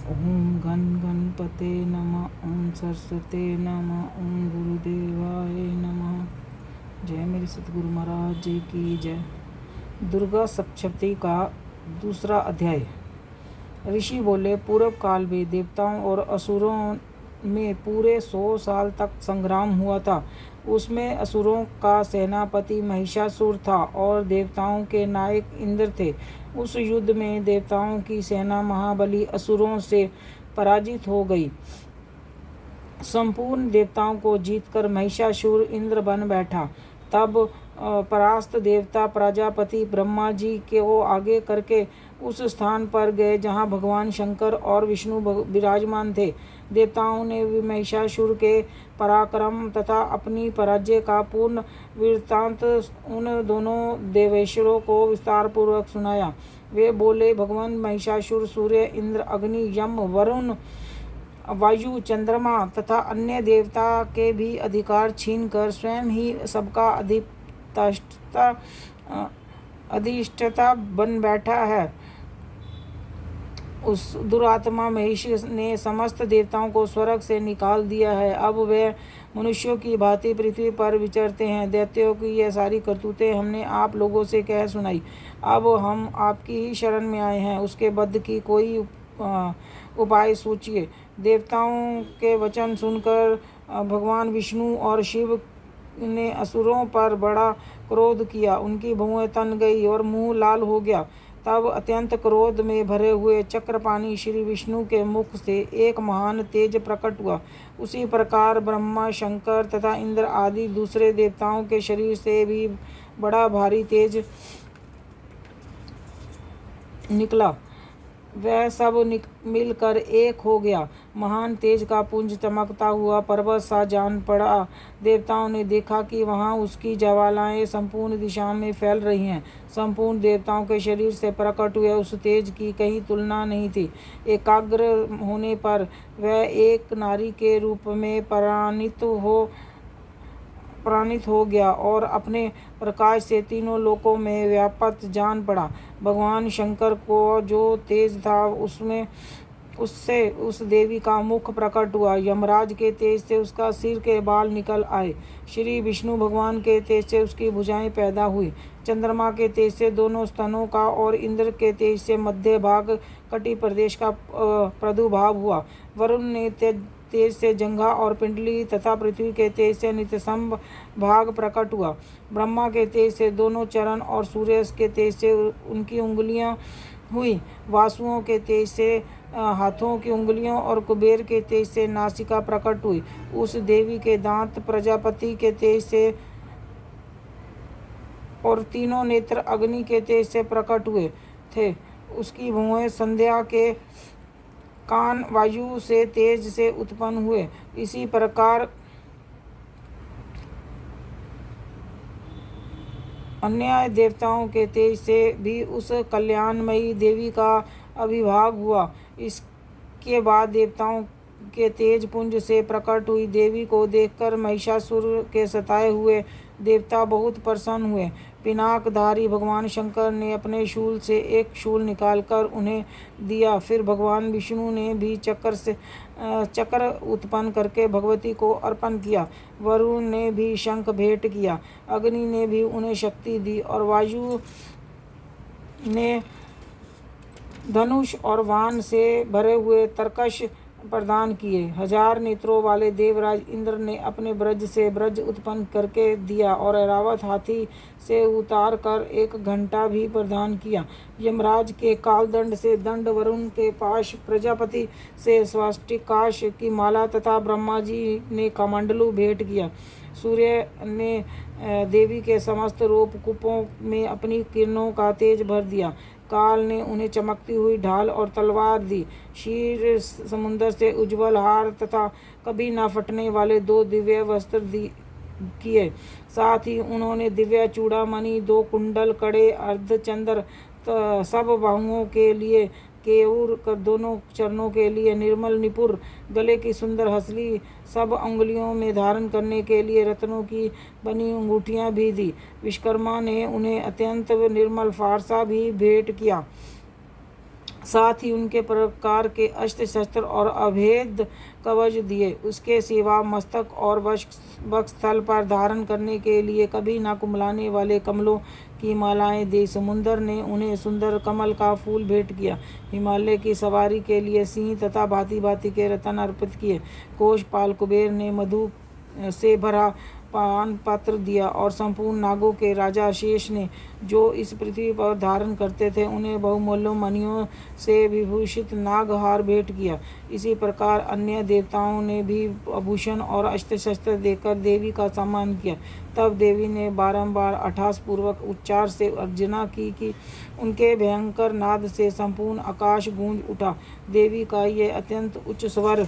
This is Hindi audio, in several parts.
ओम गण गणपते नमः। ओम सरस्वते नमः। ओम गुरुदेवाय नमः। जय मेरे सतगुरु महाराज जी की जय। दुर्गा सप्तशती का दूसरा अध्याय। ऋषि बोले, पूर्व काल में देवताओं और असुरों में पूरे 100 साल तक संग्राम हुआ था। उसमें असुरों का सेनापति महिषासुर था और देवताओं के नायक इंद्र थे। उस युद्ध में देवताओं की सेना महाबली असुरों से पराजित हो गई। संपूर्ण देवताओं को जीतकर महिषासुर इंद्र बन बैठा। तब परास्त देवता प्रजापति ब्रह्मा जी को आगे करके उस स्थान पर गए जहाँ भगवान शंकर और विष्णु विराजमान थे। देवताओं ने महिषासुर के पराक्रम तथा अपनी पराजय का पूर्ण वृत्तांत उन दोनों देवेश्वरों को विस्तार पूर्वक सुनाया। वे बोले, भगवान महिषासुर सूर्य, इंद्र, अग्नि, यम, वरुण, वायु, चंद्रमा तथा अन्य देवता के भी अधिकार छीनकर स्वयं ही सबका अधिष्ठाता बन बैठा है। उस दुरात्मा महिष ने समस्त देवताओं को स्वर्ग से निकाल दिया है। अब वे मनुष्यों की भांति पृथ्वी पर विचरते हैं। दैत्यों की यह सारी करतूतें हमने आप लोगों से कह सुनाई। अब हम आपकी ही शरण में आए हैं। उसके बद की कोई उपाय सोचिए। देवताओं के वचन सुनकर भगवान विष्णु और शिव ने असुरों पर बड़ा क्रोध किया। उनकी भुएं तन गई और मुंह लाल हो गया। तब अत्यंत क्रोध में भरे हुए चक्रपाणी श्री विष्णु के मुख से एक महान तेज प्रकट हुआ। उसी प्रकार ब्रह्मा, शंकर तथा इंद्र आदि दूसरे देवताओं के शरीर से भी बड़ा भारी तेज निकला। वह सब मिलकर एक हो गया। महान तेज का पुंज चमकता हुआ पर्वत सा जान पड़ा। देवताओं ने देखा कि वहां उसकी ज्वालाएं संपूर्ण दिशा में फैल रही हैं। संपूर्ण देवताओं के शरीर से प्रकट हुए उस तेज की कहीं तुलना नहीं थी। एकाग्र होने पर वह एक नारी के रूप में प्राणित हो गया और अपने प्रकाश से तीनों लोकों में व्याप्त जान पड़ा। भगवान शंकर को जो तेज था उससे उस देवी का मुख प्रकट हुआ। यमराज के तेज से उसका सिर के बाल निकल आए। श्री विष्णु भगवान के तेज से उसकी भुजाएं पैदा हुई। चंद्रमा के तेज से दोनों स्तनों का और इंद्र के तेज से मध्य भाग कटी प्रदेश का प्रादुर्भाव हुआ। वरुण ने तेज से जंघा और पिंडली तथा पृथ्वी के तेज से नितंब भाग प्रकट हुआ। ब्रह्मा के तेज से दोनों चरण और सूर्य के तेज से उनकी उंगलियां हुई। वासुओं के तेज से हाथों की उंगलियों और कुबेर के तेज से नासिका प्रकट हुई। उस देवी के दांत प्रजापति के तेज से और तीनों नेत्र अग्नि के तेज से प्रकट हुए थे। उसकी भुएं संध्या के कान वायु से तेज से उत्पन्न हुए। इसी प्रकार अन्य देवताओं के तेज से भी उस कल्याणमयी देवी का अभिभाग हुआ। इसके बाद देवताओं के तेज पुंज से प्रकट हुई देवी को देखकर महिषासुर के सताए हुए देवता बहुत प्रसन्न हुए। पिनाकधारी भगवान शंकर ने अपने शूल से एक शूल निकालकर उन्हें दिया। फिर भगवान विष्णु ने भी चक्र उत्पन्न करके भगवती को अर्पण किया। वरुण ने भी शंख भेंट किया। अग्नि ने भी उन्हें शक्ति दी और वायु ने धनुष और वाहन से भरे हुए तरकश प्रदान किए। 1000 नेत्रों वाले देवराज इंद्र ने अपने ब्रज से ब्रज उत्पन्न करके दिया और ऐरावत हाथी से उतार कर एक घंटा भी प्रदान किया। यमराज के कालदंड से दंड, वरुण के पाश, प्रजापति से स्वास्तिकाश की माला तथा ब्रह्मा जी ने कमंडलू भेंट किया। सूर्य ने देवी के समस्त रूपकूपों में अपनी किरणों का तेज भर दिया। काल ने उन्हें चमकती हुई ढाल और तलवार दी। क्षीर समुद्र से उज्ज्वल हार तथा कभी न फटने वाले 2 दिव्य वस्त्र किए। साथ ही उन्होंने दिव्य चूड़ामणि, 2 कुंडल, कड़े, अर्धचंद्र, सब बाहुओं के लिए केयूर कर, दोनों चरणों के लिए निर्मल निपुर, गले की सुंदर हसली, सब अंगुलियों में धारण करने के लिए रत्नों की बनी अंगूठियां भी दी। विश्वकर्मा ने उन्हें अत्यंत निर्मल फारसा भी भेंट किया। साथ ही उनके प्रकार के अस्त्र शस्त्र और अभेद कवच दिए। उसके सिवा मस्तक और वक्षस्थल पर धारण करने के लिए कभी न कुमलाने वाले कमलों की मालाएं दी। समुंदर ने उन्हें सुंदर कमल का फूल भेंट किया। हिमालय की सवारी के लिए सिंह तथा भांति भांति के रत्न अर्पित किए। कोषपाल कुबेर ने मधु से भरा पान पात्र दिया और संपूर्ण नागों के राजा शेष ने जो इस पृथ्वी पर धारण करते थे उन्हें बहुमूल्य मणियों से विभूषित नागहार भेंट किया। इसी प्रकार अन्य देवताओं ने भी आभूषण और अस्त्र शस्त्र देकर देवी का सम्मान किया। तब देवी ने बारंबार अट्टहास पूर्वक उच्चार से अर्चना की कि उनके भयंकर नाद से संपूर्ण आकाश गूंज उठा। देवी का ये अत्यंत उच्च स्वर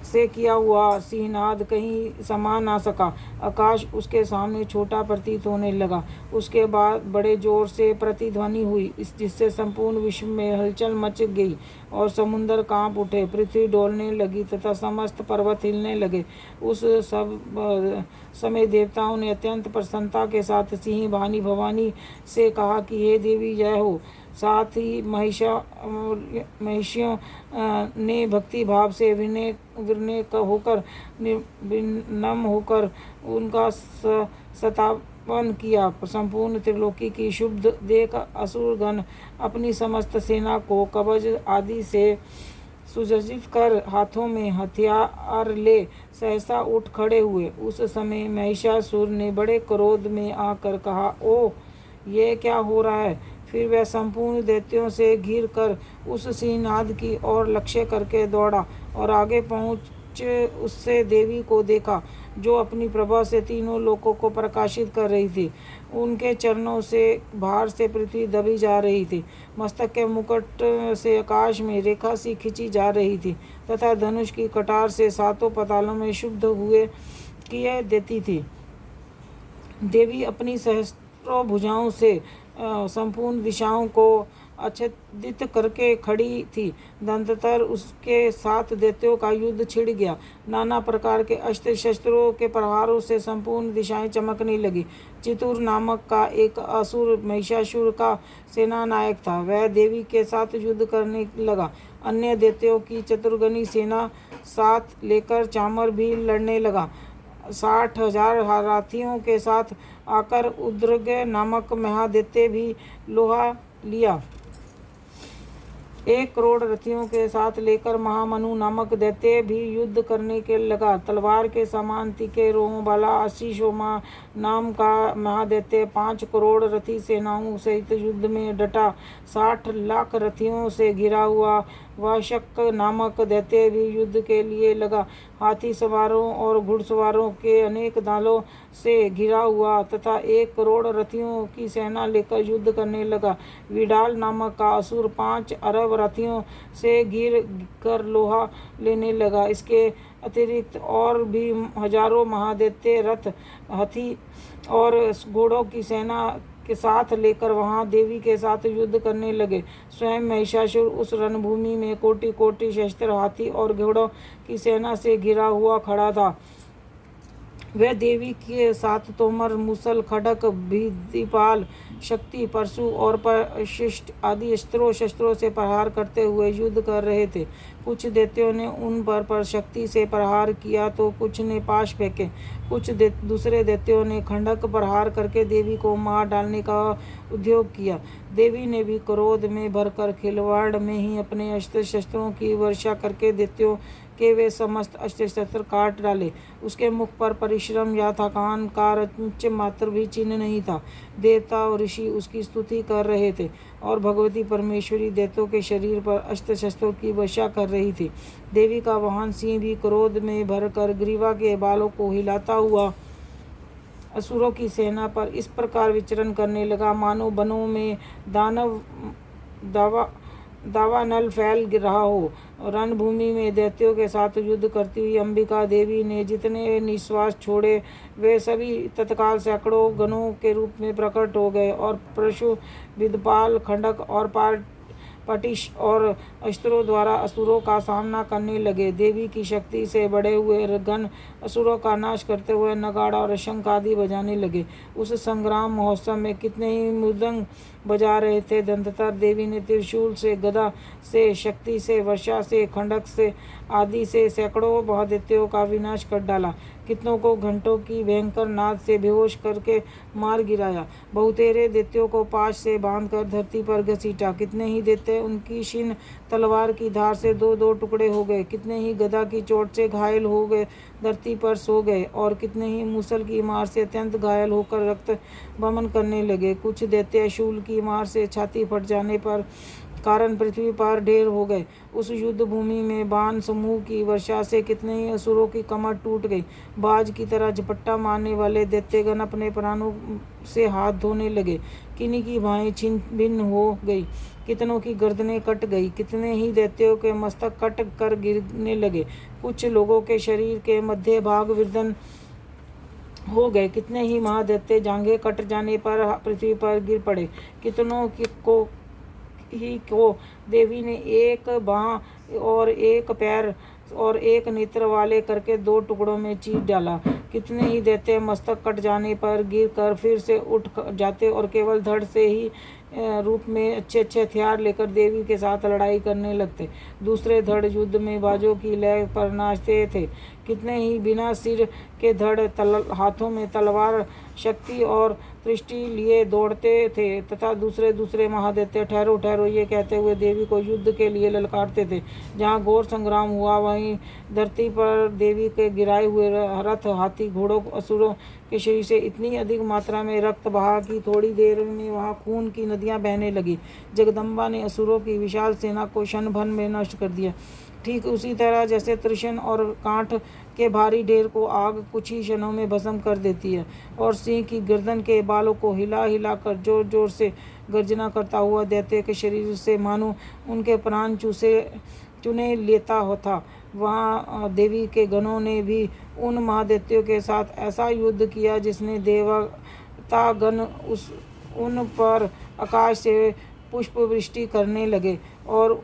से किया हुआ सिंहनाद कहीं समा ना सका। आकाश उसके सामने छोटा प्रतीत होने लगा। उसके बाद बड़े जोर से प्रतिध्वनि हुई जिससे संपूर्ण विश्व में हलचल मच गई और समुद्र कांप उठे, पृथ्वी डोलने लगी तथा समस्त पर्वत हिलने लगे। उस सब समय देवताओं ने अत्यंत प्रसन्नता के साथ सिंह भानी भवानी से कहा कि हे देवी जय हो। साथ ही महिषियों ने भक्ति भाव से विनय होकर विनम्र होकर उनका सतापन किया। संपूर्ण त्रिलोकी की शुभ देख असुरगण अपनी समस्त सेना को कवच आदि से सुसज्जित कर हाथों में हथियार ले सहसा उठ खड़े हुए। उस समय महिषासुर ने बड़े क्रोध में आकर कहा, ओ ये क्या हो रहा है। फिर वह संपूर्ण दैत्यों से घिर कर उस सिंहनाद की ओर लक्ष्य करके दौड़ा और आगे पहुँच उससे देवी को देखा जो अपनी प्रभा से तीनों लोकों को प्रकाशित कर रही थी। उनके चरणों से भार से पृथ्वी दबी जा रही थी। मस्तक के मुकुट से आकाश में रेखा सी खींची जा रही थी तथा धनुष की कटार से सातों पातालों में शुद्ध हुए किए देती थी। देवी अपनी सहस्त्रों भुजाओं से संपूर्ण दिशाओं को आच्छादित करके खड़ी थी। दंततर उसके साथ दैत्यों का युद्ध छिड़ गया। नाना प्रकार के अस्त्र शस्त्रों के प्रहारों से संपूर्ण दिशाएं चमकने लगी। चितुर नामक का एक असुर महिषासुर का सेना नायक था। वह देवी के साथ युद्ध करने लगा। अन्य दैत्यों की चतुर्गनी सेना साथ लेकर चामर भी लड़ने लगा। 60,000 हाथियों के साथ आकर उद्रग नामक महादैत्य भी लोहा लिया। 1 करोड़ रथियों के साथ लेकर महामनु नामक दैत्य भी युद्ध करने के लगा। तलवार के समान तीखे रोहों वाला अशीशोमा नाम का महादैत्य 5 करोड़ रथी सेनाओं सहित युद्ध में डटा। 60 लाख रथियों से घिरा हुआ वह शक नामक दैत्य भी युद्ध के लिए लगा। हाथी सवारों और घुड़सवारों के अनेक दलों से घिरा हुआ तथा 1 करोड़ रथियों की सेना लेकर युद्ध करने लगा। विडाल नामक का असुर 5 अरब रथियों से घिर कर लोहा लेने लगा। इसके अतिरिक्त और भी हजारों महादैत्य रथ, हाथी और घोड़ों की सेना के साथ लेकर वहां देवी के साथ युद्ध करने लगे। स्वयं महिषासुर उस रणभूमि में कोटि कोटि शस्त्र, हाथी और घोड़ों की सेना से घिरा हुआ खड़ा था। वह देवी के साथ तोमर, मूसल, खड़क, भिदिपाल, शक्ति, परशु और परिशिष्ट आदि अस्त्रों शस्त्रों से प्रहार करते हुए युद्ध कर रहे थे। कुछ दैत्यों ने उन पर शक्ति से प्रहार किया तो कुछ ने पाश फेंके। कुछ दूसरे दैत्यों ने खंडक प्रहार करके देवी को मार डालने का उद्योग किया। देवी ने भी क्रोध में भरकर खिलवाड़ में ही अपने अस्त्र शस्त्रों की वर्षा करके दैत्यों के वे समस्त अस्त्र शस्त्र काट डाले। उसके मुख पर परिश्रम या थकान का रंच मात्र भी चिन्ह नहीं था। देवता और ऋषि उसकी स्तुति कर रहे थे और भगवती परमेश्वरी दैत्यों के शरीर पर अस्त्र शस्त्रों की वर्षा कर रही थी। देवी का वाहन सिंह भी क्रोध में भरकर ग्रीवा के बालों को हिलाता हुआ असुरों की सेना पर इस प्रकार विचरण करने लगा मानो वनों में दावानल फैल रहा हो। रणभूमि में दैत्यों के साथ युद्ध करती हुई अंबिका देवी ने जितने निश्वास छोड़े वे सभी तत्काल सैकड़ों गणों के रूप में प्रकट हो गए और परशु, विदपाल, खंडक और पटिश और अस्त्रों द्वारा असुरों का सामना करने लगे। देवी की शक्ति से बड़े हुए गण असुरों का नाश करते हुए नगाड़ा और शंख आदि बजाने लगे। उस संग्राम महोत्सव में कितने ही मृदंग बजा रहे थे। दंततर देवी ने त्रिशूल से, गदा से, शक्ति से, वर्षा से, खंडक से आदि से सैकड़ों महादैत्यों का विनाश कर डाला। कितनों को घंटों की भयंकर नाद से बेहोश करके मार गिराया। बहुतेरे दैत्यों को पाश से बांधकर धरती पर घसीटा। कितने ही दैत्य उनकी शीन तलवार की धार से दो दो टुकड़े हो गए। कितने ही गदा की चोट से घायल हो गए, धरती पर सो गए, और कितने ही मूसल की मार से अत्यंत घायल होकर रक्त बमन करने लगे। कुछ दैत्य शूल की मार से छाती फट जाने पर कारण पृथ्वी पर ढेर हो गए। उस युद्ध भूमि में बाण समूह की वर्षा से कितने ही असुरों की कमर टूट गई। बाज की तरह झपट्टा मारने वाले दैत्यगण अपने प्राणों से हाथ धोने लगे। किन्हीं की बाहें छिन्न भिन्न हो गई, कितनों की गर्दनें कट गई। कितने ही दैत्यों के मस्तक कट कर गिरने लगे। कुछ लोगों के शरीर के मध्य भाग विदीर्ण हो गए। कितने ही महादैत्य जांघें कट जाने पर पृथ्वी पर गिर पड़े। कितनों को देवी ने एक बांह और एक पैर और एक नेत्र वाले करके दो टुकड़ों में चीर डाला। कितने ही दैत्य मस्तक कट जाने पर गिर कर फिर से उठ जाते और केवल धड़ से ही रूप में अच्छे अच्छे हथियार लेकर देवी के साथ लड़ाई करने लगते। दूसरे धड़ युद्ध में बाजों की लय पर नाचते थे। कितने ही बिना सिर के धड़ हाथों में तलवार, शक्ति और दृष्टि लिए दौड़ते थे, तथा दूसरे महादैत्य ठहरो ठहरो ये कहते हुए देवी को युद्ध के लिए ललकारते थे। जहाँ घोर संग्राम हुआ वहीं धरती पर देवी के गिराए हुए रथ, हाथी, घोड़ों, असुरों के शरीर से इतनी अधिक मात्रा में रक्त बहा कि थोड़ी देर में वहाँ खून की नदियाँ बहने लगी। जगदम्बा ने असुरों की विशाल सेना को क्षण भर में नष्ट कर दिया। ठीक उसी तरह जैसे तृष्ण और कांठ के भारी ढेर को आग कुछ ही क्षणों में भस्म कर देती है, और सिंह की गर्दन के बालों को हिला हिला कर जोर जोर से गर्जना करता हुआ दैत्य के शरीर से मानो उनके प्राण चुने लेता होता, वहाँ देवी के गणों ने भी उन महादैत्यों के साथ ऐसा युद्ध किया जिसने देवतागण उन पर आकाश से पुष्प वृष्टि करने लगे और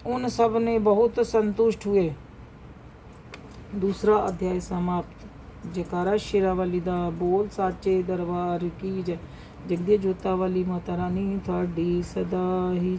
उन सब ने बहुत संतुष्ट हुए। दूसरा अध्याय समाप्त। जयकारा शेरावाली दा बोल साचे दरबार की जय। जगदीश जोता वाली माता रानी थोड़ी सदा ही